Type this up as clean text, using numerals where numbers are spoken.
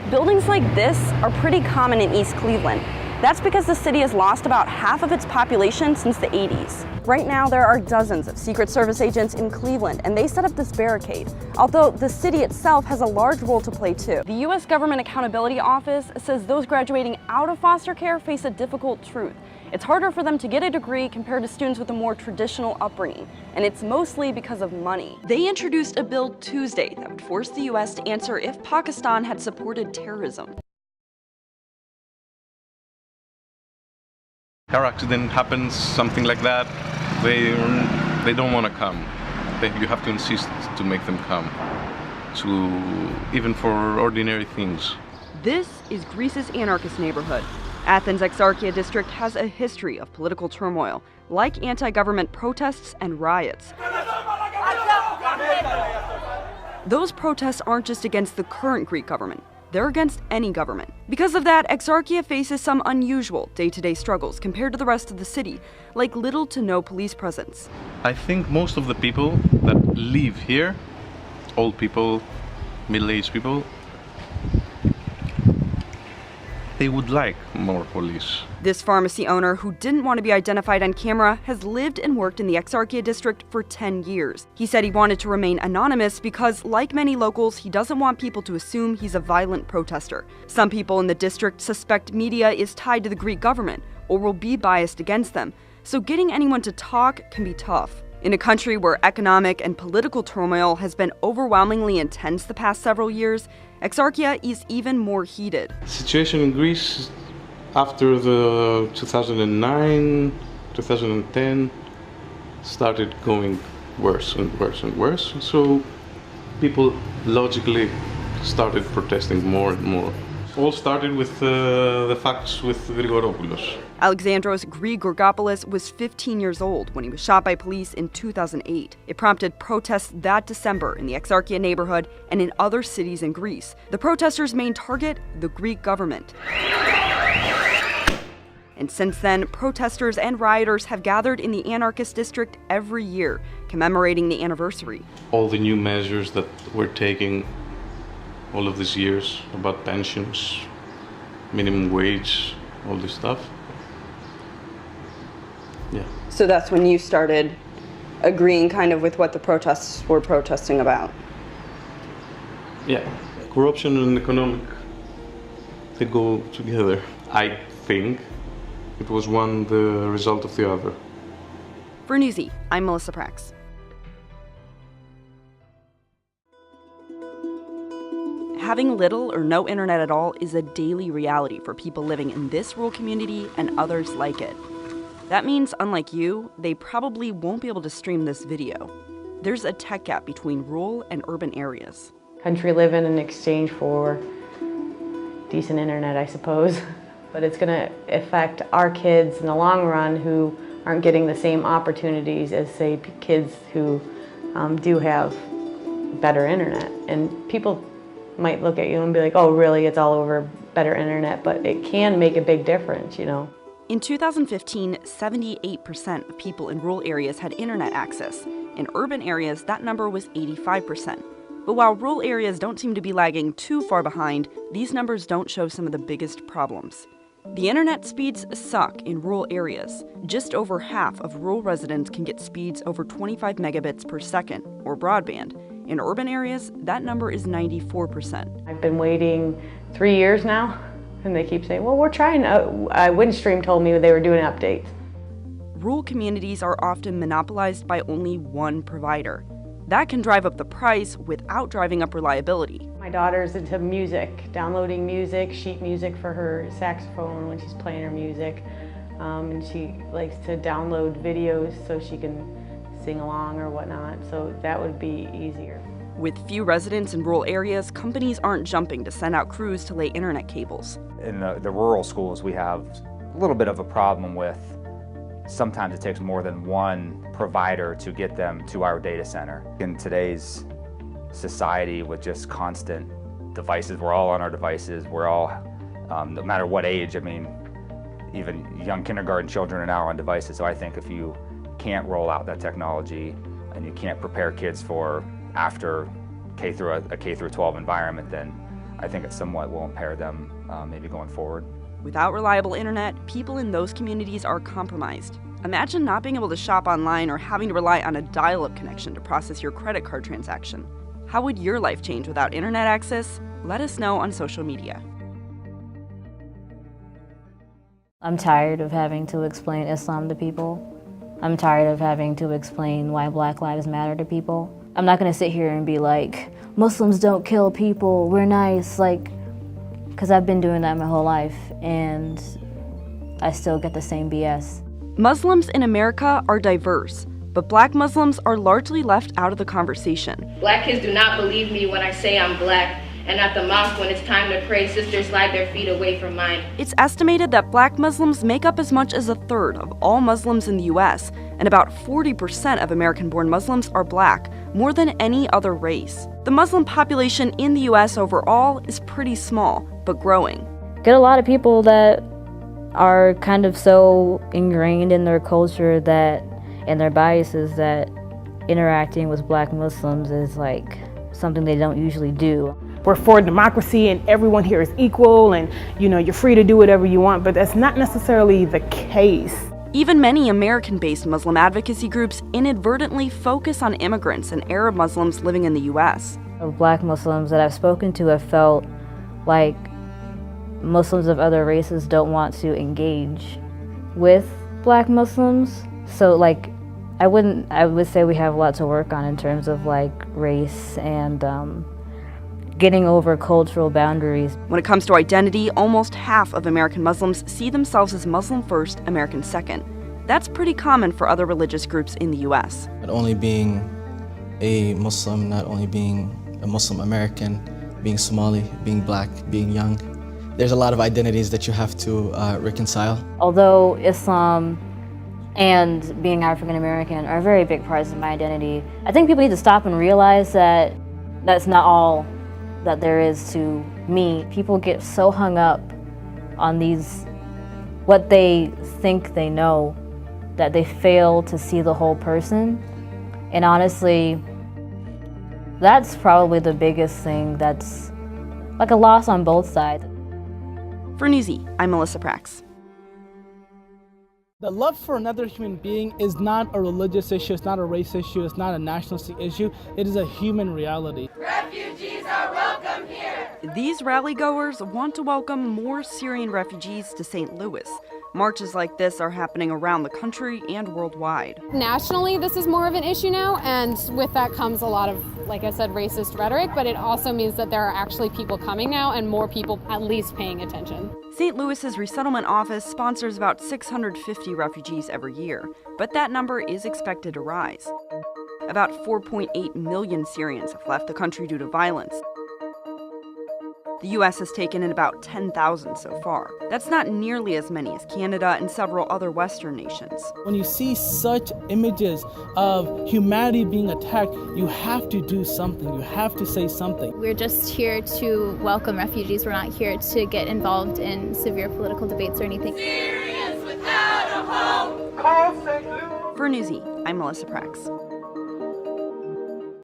Buildings like this are pretty common in East Cleveland. That's because the city has lost about half of its population since the 80s. Right now, there are dozens of Secret Service agents in Cleveland, and they set up this barricade, although the city itself has a large role to play too. The U.S. Government Accountability Office says those graduating out of foster care face a difficult truth. It's harder for them to get a degree compared to students with a more traditional upbringing, and it's mostly because of money. They introduced a bill Tuesday that would force the U.S. to answer if Pakistan had supported terrorism. Car accident happens, something like that, they don't want to come. You have to insist to make them come, even for ordinary things. This is Greece's anarchist neighborhood. Athens' Exarchia district has a history of political turmoil, like anti-government protests and riots. Those protests aren't just against the current Greek government. They're against any government. Because of that, Exarchia faces some unusual day-to-day struggles compared to the rest of the city, like little to no police presence. I think most of the people that live here, old people, middle-aged people, they would like more police. This pharmacy owner, who didn't want to be identified on camera, has lived and worked in the Exarchia district for 10 years. He said he wanted to remain anonymous because, like many locals, he doesn't want people to assume he's a violent protester. Some people in the district suspect media is tied to the Greek government or will be biased against them, so getting anyone to talk can be tough. In a country where economic and political turmoil has been overwhelmingly intense the past several years, Exarchia is even more heated. The situation in Greece after the 2009, 2010 started going worse and worse and worse. So people logically started protesting more and more. All started with the facts with Grigoropoulos. Alexandros Grigorgopoulos was 15 years old when he was shot by police in 2008. It prompted protests that December in the Exarchia neighborhood and in other cities in Greece. The protesters' main target, the Greek government. And since then, protesters and rioters have gathered in the anarchist district every year, commemorating the anniversary. All the new measures that we're taking all of these years about pensions, minimum wage, all this stuff. Yeah. So that's when you started agreeing kind of with what the protests were protesting about? Yeah. Corruption and economic, they go together. I think it was one the result of the other. For Newsy, I'm Melissa Prax. Having little or no internet at all is a daily reality for people living in this rural community and others like it. That means, unlike you, they probably won't be able to stream this video. There's a tech gap between rural and urban areas. Country living in exchange for decent internet, I suppose. But it's going to affect our kids in the long run who aren't getting the same opportunities as, say, kids who do have better internet. And people might look at you and be like, oh, really, it's all over better internet, but it can make a big difference, you know. In 2015, 78% of people in rural areas had internet access. In urban areas, that number was 85%. But while rural areas don't seem to be lagging too far behind, these numbers don't show some of the biggest problems. The internet speeds suck in rural areas. Just over half of rural residents can get speeds over 25 megabits per second, or broadband. In urban areas, that number is 94%. I've been waiting 3 years now, and they keep saying, well, we're trying. Windstream told me they were doing updates. Rural communities are often monopolized by only one provider. That can drive up the price without driving up reliability. My daughter's into music, downloading music, sheet music for her saxophone when she's playing her music. And she likes to download videos so she can sing along or whatnot, so that would be easier. With few residents in rural areas, companies aren't jumping to send out crews to lay internet cables. In the rural schools, we have a little bit of a problem with sometimes it takes more than one provider to get them to our data center. In today's society with just constant devices, we're all on our devices, we're all, no matter what age, I mean, even young kindergarten children are now on devices, so I think if you can't roll out that technology and you can't prepare kids for after a K through 12 environment, then I think it somewhat will impair them maybe going forward. Without reliable internet, people in those communities are compromised. Imagine not being able to shop online or having to rely on a dial-up connection to process your credit card transaction. How would your life change without internet access? Let us know on social media. I'm tired of having to explain Islam to people. I'm tired of having to explain why Black Lives Matter to people. I'm not gonna sit here and be like, Muslims don't kill people, we're nice, because I've been doing that my whole life and I still get the same BS. Muslims in America are diverse, but Black Muslims are largely left out of the conversation. Black kids do not believe me when I say I'm Black, and at the mosque when it's time to pray, sisters slide their feet away from mine. It's estimated that Black Muslims make up as much as a third of all Muslims in the US, and about 40% of American-born Muslims are Black, more than any other race. The Muslim population in the US overall is pretty small, but growing. Get a lot of people that are kind of so ingrained in their culture that, and their biases, that interacting with Black Muslims is like something they don't usually do. We're for democracy and everyone here is equal and you're free to do whatever you want, but that's not necessarily the case. Even many American-based Muslim advocacy groups inadvertently focus on immigrants and Arab Muslims living in the US. Black Muslims that I've spoken to have felt like Muslims of other races don't want to engage with Black Muslims. So I would say we have a lot to work on in terms of race and getting over cultural boundaries. When it comes to identity, almost half of American Muslims see themselves as Muslim first, American second. That's pretty common for other religious groups in the US. Not only being a Muslim, not only being a Muslim American, being Somali, being Black, being young, there's a lot of identities that you have to reconcile. Although Islam and being African American are very big parts of my identity, I think people need to stop and realize that that's not all that there is to me. People get so hung up on what they think they know, that they fail to see the whole person. And honestly, that's probably the biggest thing that's a loss on both sides. For Newsy, I'm Melissa Prax. The love for another human being is not a religious issue, it's not a race issue, it's not a nationalistic issue, it is a human reality. Refugees are welcome here! These rally-goers want to welcome more Syrian refugees to St. Louis. Marches like this are happening around the country and worldwide. Nationally, this is more of an issue now, and with that comes a lot of, like I said, racist rhetoric, but it also means that there are actually people coming now and more people at least paying attention. St. Louis's resettlement office sponsors about 650 refugees every year, but that number is expected to rise. About 4.8 million Syrians have left the country due to violence. The U.S. has taken in about 10,000 so far. That's not nearly as many as Canada and several other Western nations. When you see such images of humanity being attacked, you have to do something. You have to say something. We're just here to welcome refugees. We're not here to get involved in severe political debates or anything. Syrians without a home! For Newsy, I'm Melissa Prax.